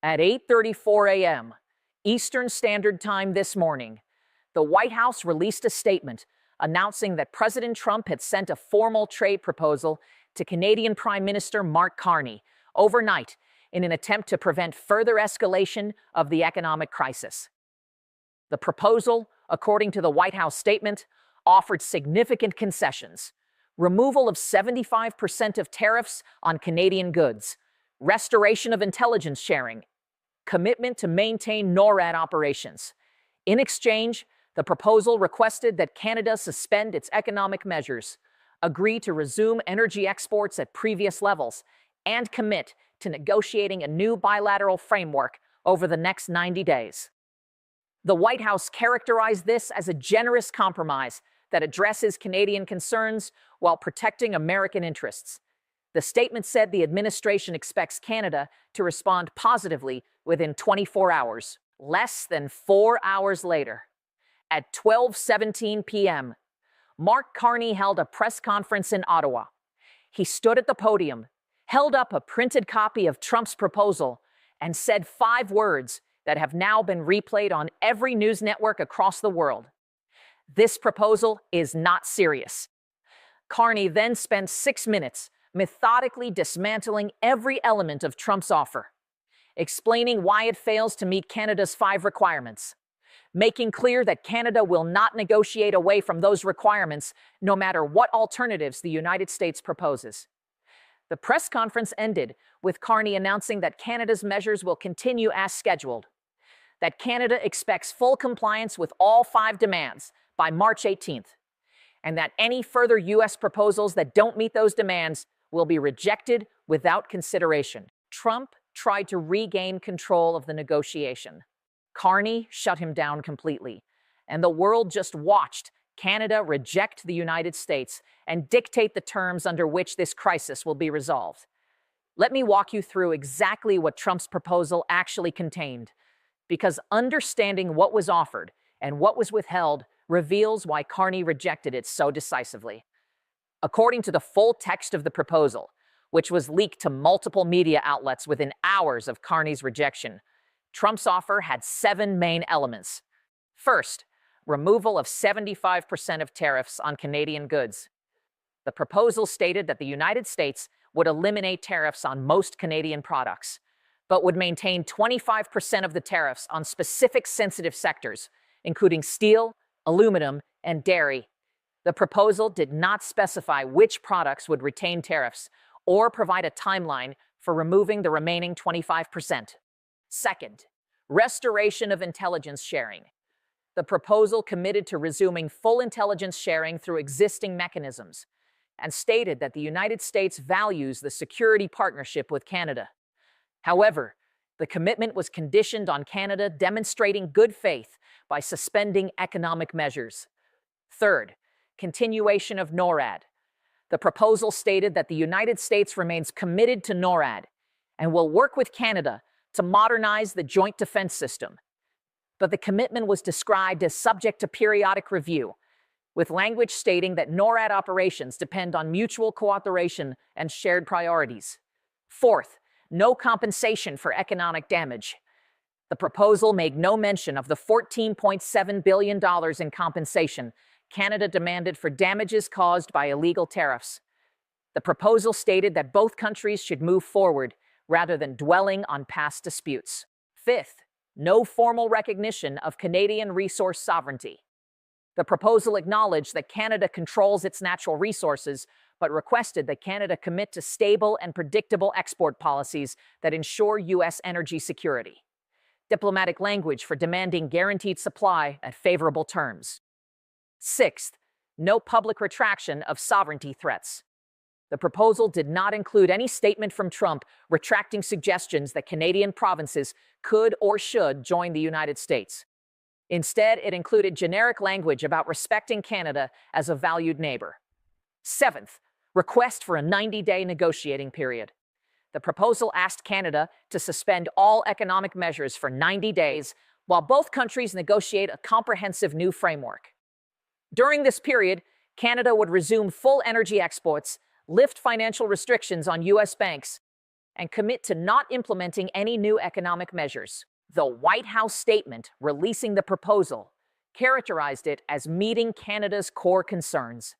At 8:34 a.m. Eastern Standard Time this morning, the White House released a statement announcing that President Trump had sent a formal trade proposal to Canadian Prime Minister Mark Carney overnight in an attempt to prevent further escalation of the economic crisis. The proposal, according to the White House statement, offered significant concessions: removal of 75% of tariffs on Canadian goods, restoration of intelligence sharing, commitment to maintain NORAD operations. In exchange, the proposal requested that Canada suspend its economic measures, agree to resume energy exports at previous levels, and commit to negotiating a new bilateral framework over the next 90 days. The White House characterized this as a generous compromise that addresses Canadian concerns while protecting American interests. The statement said the administration expects Canada to respond positively within 24 hours. Less than 4 hours later, at 12:17 p.m., Mark Carney held a press conference in Ottawa. He stood at the podium, held up a printed copy of Trump's proposal, and said 5 words that have now been replayed on every news network across the world. This proposal is not serious. Carney then spent 6 minutes methodically dismantling every element of Trump's offer, explaining why it fails to meet Canada's 5 requirements, making clear that Canada will not negotiate away from those requirements no matter what alternatives the United States proposes. The press conference ended with Carney announcing that Canada's measures will continue as scheduled, that Canada expects full compliance with all 5 demands by March 18th, and that any further U.S. proposals that don't meet those demands will be rejected without consideration. Trump tried to regain control of the negotiation. Carney shut him down completely, and the world just watched Canada reject the United States and dictate the terms under which this crisis will be resolved. Let me walk you through exactly what Trump's proposal actually contained, because understanding what was offered and what was withheld reveals why Carney rejected it so decisively. According to the full text of the proposal, which was leaked to multiple media outlets within hours of Carney's rejection, Trump's offer had 7 main elements. First, removal of 75% of tariffs on Canadian goods. The proposal stated that the United States would eliminate tariffs on most Canadian products, but would maintain 25% of the tariffs on specific sensitive sectors, including steel, aluminum, and dairy. The proposal did not specify which products would retain tariffs or provide a timeline for removing the remaining 25%. Second, restoration of intelligence sharing. The proposal committed to resuming full intelligence sharing through existing mechanisms and stated that the United States values the security partnership with Canada. However, the commitment was conditioned on Canada demonstrating good faith by suspending economic measures. Third, continuation of NORAD. The proposal stated that the United States remains committed to NORAD and will work with Canada to modernize the joint defense system. But the commitment was described as subject to periodic review, with language stating that NORAD operations depend on mutual cooperation and shared priorities. Fourth, no compensation for economic damage. The proposal made no mention of the $14.7 billion in compensation Canada demanded for damages caused by illegal tariffs. The proposal stated that both countries should move forward rather than dwelling on past disputes. Fifth, no formal recognition of Canadian resource sovereignty. The proposal acknowledged that Canada controls its natural resources, but requested that Canada commit to stable and predictable export policies that ensure U.S. energy security. Diplomatic language for demanding guaranteed supply at favorable terms. Sixth, no public retraction of sovereignty threats. The proposal did not include any statement from Trump retracting suggestions that Canadian provinces could or should join the United States. Instead, it included generic language about respecting Canada as a valued neighbor. Seventh, request for a 90-day negotiating period. The proposal asked Canada to suspend all economic measures for 90 days while both countries negotiate a comprehensive new framework. During this period, Canada would resume full energy exports, lift financial restrictions on U.S. banks, and commit to not implementing any new economic measures. The White House statement releasing the proposal characterized it as meeting Canada's core concerns.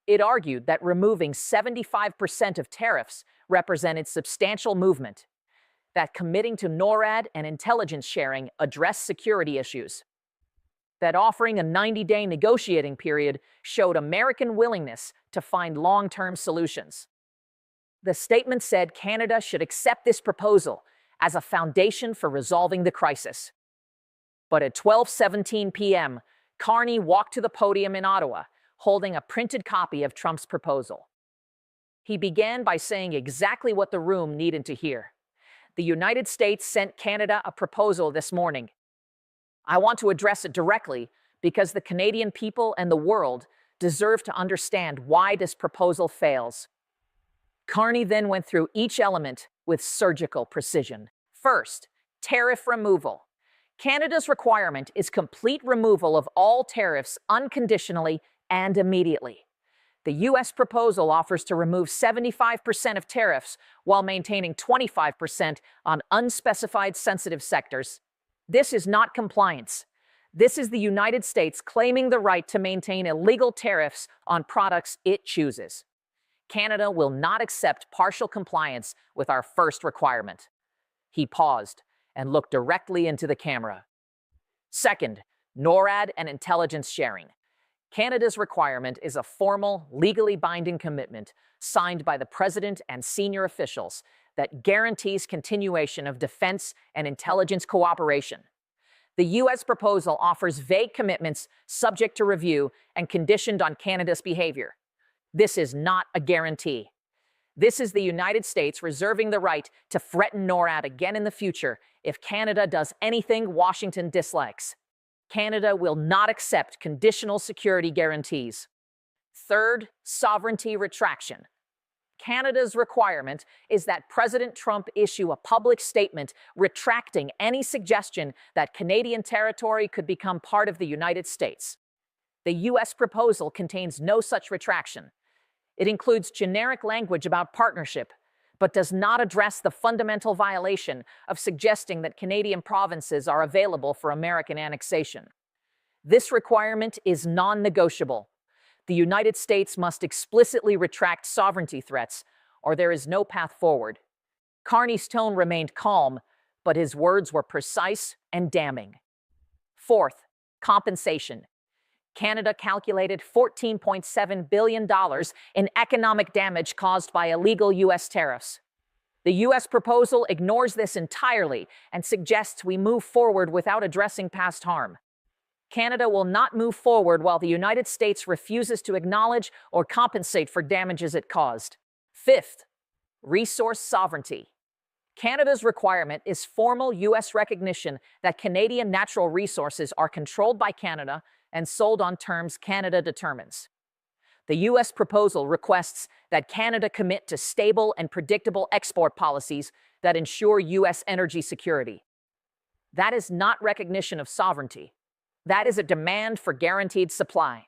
It argued that removing 75% of tariffs represented substantial movement, that committing to NORAD and intelligence sharing addressed security issues, that offering a 90-day negotiating period showed American willingness to find long-term solutions. The statement said Canada should accept this proposal as a foundation for resolving the crisis. But at 12:17 p.m., Carney walked to the podium in Ottawa, holding a printed copy of Trump's proposal. He began by saying exactly what the room needed to hear. The United States sent Canada a proposal this morning. I want to address it directly because the Canadian people and the world deserve to understand why this proposal fails. Carney then went through each element with surgical precision. First, tariff removal. Canada's requirement is complete removal of all tariffs unconditionally and immediately. The U.S. proposal offers to remove 75% of tariffs while maintaining 25% on unspecified sensitive sectors. This is not compliance. This is the United States claiming the right to maintain illegal tariffs on products it chooses. Canada will not accept partial compliance with our first requirement. He paused and looked directly into the camera. Second, NORAD and intelligence sharing. Canada's requirement is a formal, legally binding commitment signed by the President and senior officials that guarantees continuation of defense and intelligence cooperation. The U.S. proposal offers vague commitments subject to review and conditioned on Canada's behavior. This is not a guarantee. This is the United States reserving the right to threaten NORAD again in the future if Canada does anything Washington dislikes. Canada will not accept conditional security guarantees. Third, sovereignty retraction. Canada's requirement is that President Trump issue a public statement retracting any suggestion that Canadian territory could become part of the United States. The U.S. proposal contains no such retraction. It includes generic language about partnership, but does not address the fundamental violation of suggesting that Canadian provinces are available for American annexation. This requirement is non-negotiable. The United States must explicitly retract sovereignty threats, or there is no path forward. Carney's tone remained calm, but his words were precise and damning. Fourth, compensation. Canada calculated $14.7 billion in economic damage caused by illegal U.S. tariffs. The U.S. proposal ignores this entirely and suggests we move forward without addressing past harm. Canada will not move forward while the United States refuses to acknowledge or compensate for damages it caused. Fifth, resource sovereignty. Canada's requirement is formal U.S. recognition that Canadian natural resources are controlled by Canada and sold on terms Canada determines. The U.S. proposal requests that Canada commit to stable and predictable export policies that ensure U.S. energy security. That is not recognition of sovereignty. That is a demand for guaranteed supply.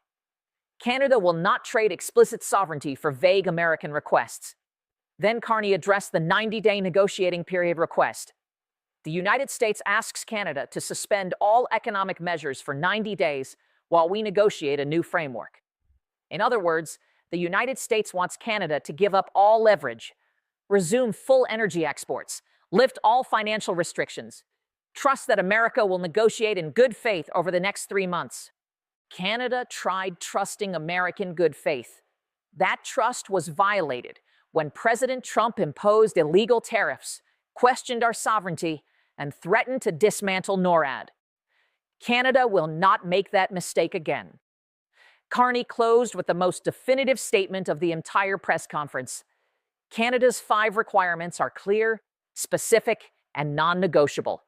Canada will not trade explicit sovereignty for vague American requests. Then Carney addressed the 90-day negotiating period request. The United States asks Canada to suspend all economic measures for 90 days while we negotiate a new framework. In other words, the United States wants Canada to give up all leverage, resume full energy exports, lift all financial restrictions, trust that America will negotiate in good faith over the next 3 months. Canada tried trusting American good faith. That trust was violated when President Trump imposed illegal tariffs, questioned our sovereignty, and threatened to dismantle NORAD. Canada will not make that mistake again. Carney closed with the most definitive statement of the entire press conference. Canada's 5 requirements are clear, specific, and non-negotiable.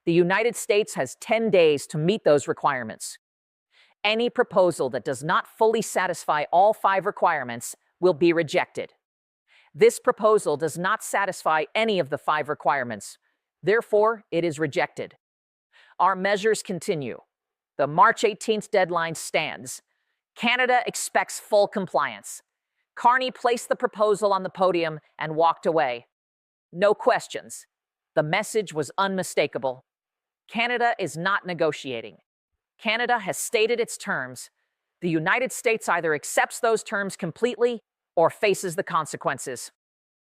The United States has 10 days to meet those requirements. Any proposal that does not fully satisfy all 5 requirements will be rejected. This proposal does not satisfy any of the 5 requirements. Therefore, it is rejected. Our measures continue. The March 18th deadline stands. Canada expects full compliance. Carney placed the proposal on the podium and walked away. No questions. The message was unmistakable. Canada is not negotiating. Canada has stated its terms. The United States either accepts those terms completely or faces the consequences.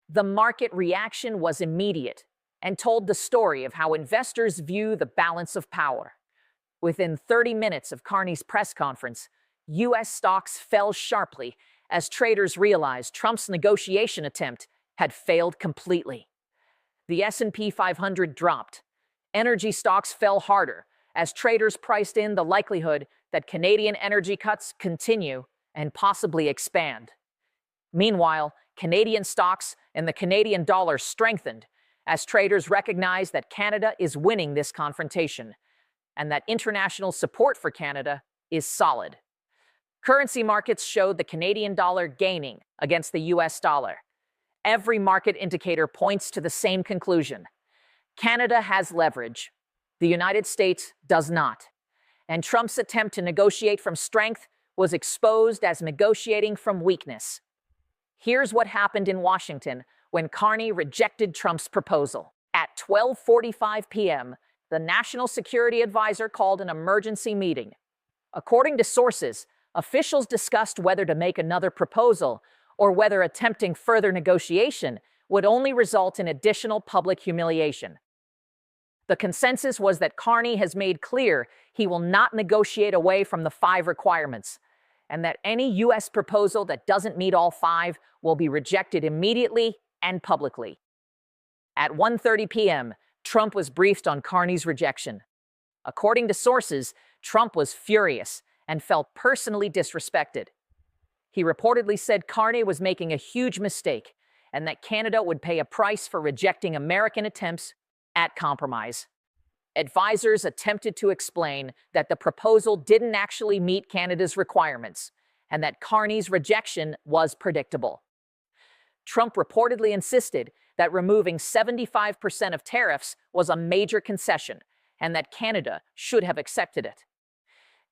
The market reaction was immediate and told the story of how investors view the balance of power. Within 30 minutes of Carney's press conference, U.S. stocks fell sharply as traders realized Trump's negotiation attempt had failed completely. The S&P 500 dropped. Energy stocks fell harder as traders priced in the likelihood that Canadian energy cuts continue and possibly expand. Meanwhile, Canadian stocks and the Canadian dollar strengthened as traders recognized that Canada is winning this confrontation and that international support for Canada is solid. Currency markets showed the Canadian dollar gaining against the US dollar. Every market indicator points to the same conclusion. Canada has leverage. The United States does not. And Trump's attempt to negotiate from strength was exposed as negotiating from weakness. Here's what happened in Washington when Carney rejected Trump's proposal. At 12:45 p.m., the National Security Advisor called an emergency meeting. According to sources, officials discussed whether to make another proposal or whether attempting further negotiation would only result in additional public humiliation. The consensus was that Carney has made clear he will not negotiate away from the 5 requirements, and that any U.S. proposal that doesn't meet all 5 will be rejected immediately and publicly. At 1:30 p.m., Trump was briefed on Carney's rejection. According to sources, Trump was furious and felt personally disrespected. He reportedly said Carney was making a huge mistake and that Canada would pay a price for rejecting American attempts at compromise. Advisors attempted to explain that the proposal didn't actually meet Canada's requirements and that Carney's rejection was predictable. Trump reportedly insisted that removing 75% of tariffs was a major concession and that Canada should have accepted it.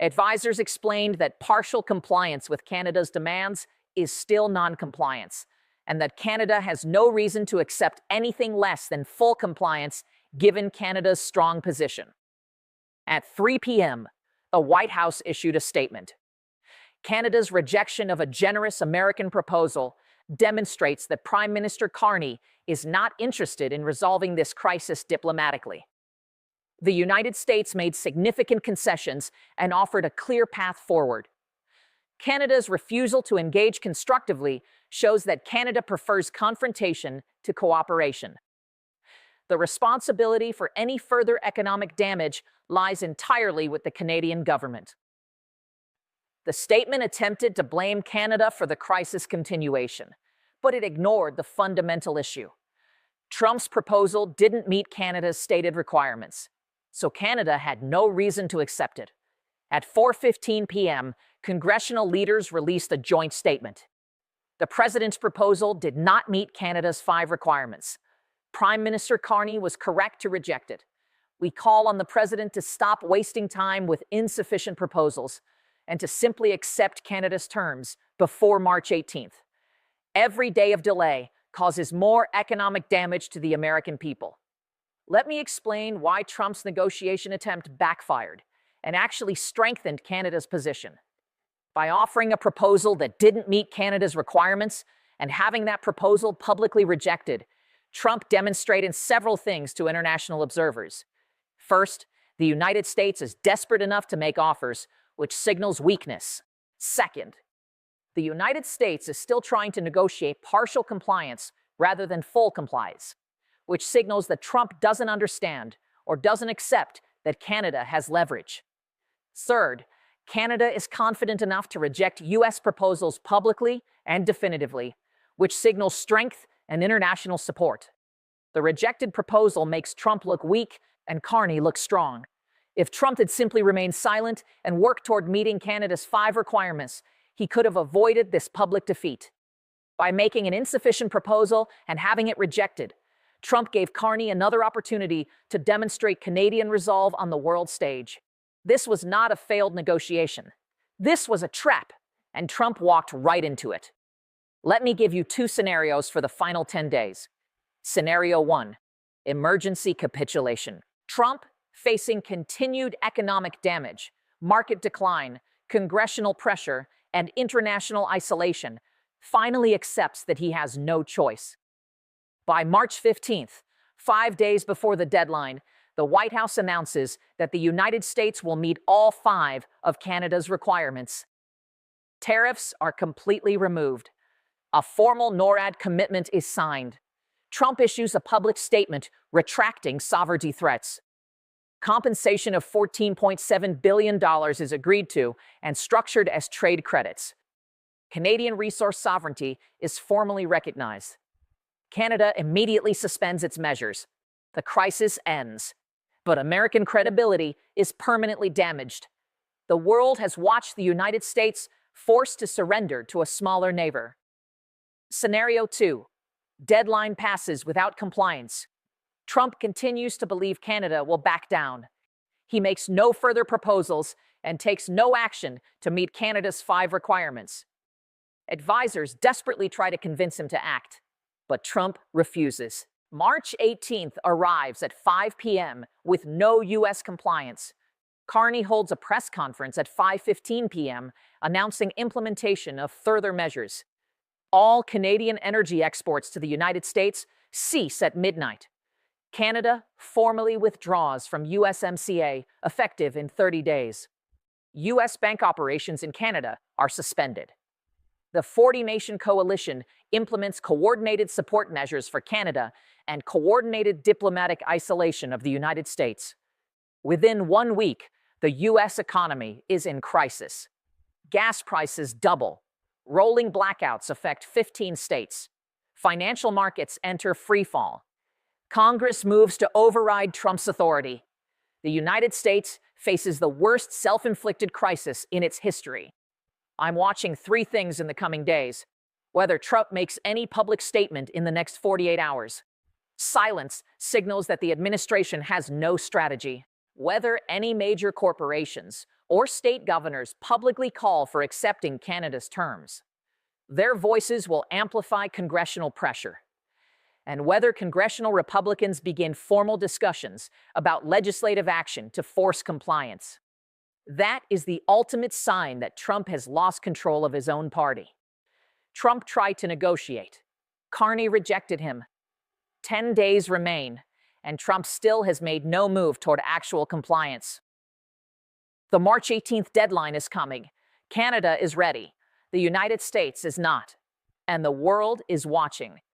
Advisors explained that partial compliance with Canada's demands is still non-compliance, and that Canada has no reason to accept anything less than full compliance given Canada's strong position. At 3 p.m., the White House issued a statement. Canada's rejection of a generous American proposal demonstrates that Prime Minister Carney is not interested in resolving this crisis diplomatically. The United States made significant concessions and offered a clear path forward. Canada's refusal to engage constructively shows that Canada prefers confrontation to cooperation. The responsibility for any further economic damage lies entirely with the Canadian government. The statement attempted to blame Canada for the crisis continuation, but it ignored the fundamental issue. Trump's proposal didn't meet Canada's stated requirements, so Canada had no reason to accept it. At 4:15 p.m., congressional leaders released a joint statement. The president's proposal did not meet Canada's 5 requirements. Prime Minister Carney was correct to reject it. We call on the president to stop wasting time with insufficient proposals and to simply accept Canada's terms before March 18th. Every day of delay causes more economic damage to the American people. Let me explain why Trump's negotiation attempt backfired and actually strengthened Canada's position. By offering a proposal that didn't meet Canada's requirements and having that proposal publicly rejected, Trump demonstrated several things to international observers. First, the United States is desperate enough to make offers, which signals weakness. Second, the United States is still trying to negotiate partial compliance rather than full compliance, which signals that Trump doesn't understand or doesn't accept that Canada has leverage. Third, Canada is confident enough to reject U.S. proposals publicly and definitively, which signals strength and international support. The rejected proposal makes Trump look weak and Carney look strong. If Trump had simply remained silent and worked toward meeting Canada's 5 requirements, he could have avoided this public defeat. By making an insufficient proposal and having it rejected, Trump gave Carney another opportunity to demonstrate Canadian resolve on the world stage. This was not a failed negotiation. This was a trap, and Trump walked right into it. Let me give you 2 scenarios for the final 10 days. Scenario 1. Emergency capitulation. Trump, facing continued economic damage, market decline, congressional pressure, and international isolation, finally accepts that he has no choice. By March 15th, 5 days before the deadline, the White House announces that the United States will meet all 5 of Canada's requirements. Tariffs are completely removed. A formal NORAD commitment is signed. Trump issues a public statement retracting sovereignty threats. Compensation of $14.7 billion is agreed to and structured as trade credits. Canadian resource sovereignty is formally recognized. Canada immediately suspends its measures. The crisis ends. But American credibility is permanently damaged. The world has watched the United States forced to surrender to a smaller neighbor. Scenario 2. Deadline passes without compliance. Trump continues to believe Canada will back down. He makes no further proposals and takes no action to meet Canada's 5 requirements. Advisors desperately try to convince him to act, but Trump refuses. March 18th arrives at 5 p.m. with no U.S. compliance. Carney holds a press conference at 5:15 p.m. announcing implementation of further measures. All Canadian energy exports to the United States cease at midnight. Canada formally withdraws from USMCA, effective in 30 days. U.S. bank operations in Canada are suspended. The 40-nation coalition implements coordinated support measures for Canada and coordinated diplomatic isolation of the United States. Within 1 week, the U.S. economy is in crisis. Gas prices double. Rolling blackouts affect 15 states. Financial markets enter freefall. Congress moves to override Trump's authority. The United States faces the worst self-inflicted crisis in its history. I'm watching 3 things in the coming days. Whether Trump makes any public statement in the next 48 hours. Silence signals that the administration has no strategy. Whether any major corporations or state governors publicly call for accepting Canada's terms. Their voices will amplify congressional pressure. And whether congressional Republicans begin formal discussions about legislative action to force compliance. That is the ultimate sign that Trump has lost control of his own party. Trump tried to negotiate. Carney rejected him. 10 days remain, and Trump still has made no move toward actual compliance. The March 18th deadline is coming. Canada is ready. The United States is not. And the world is watching.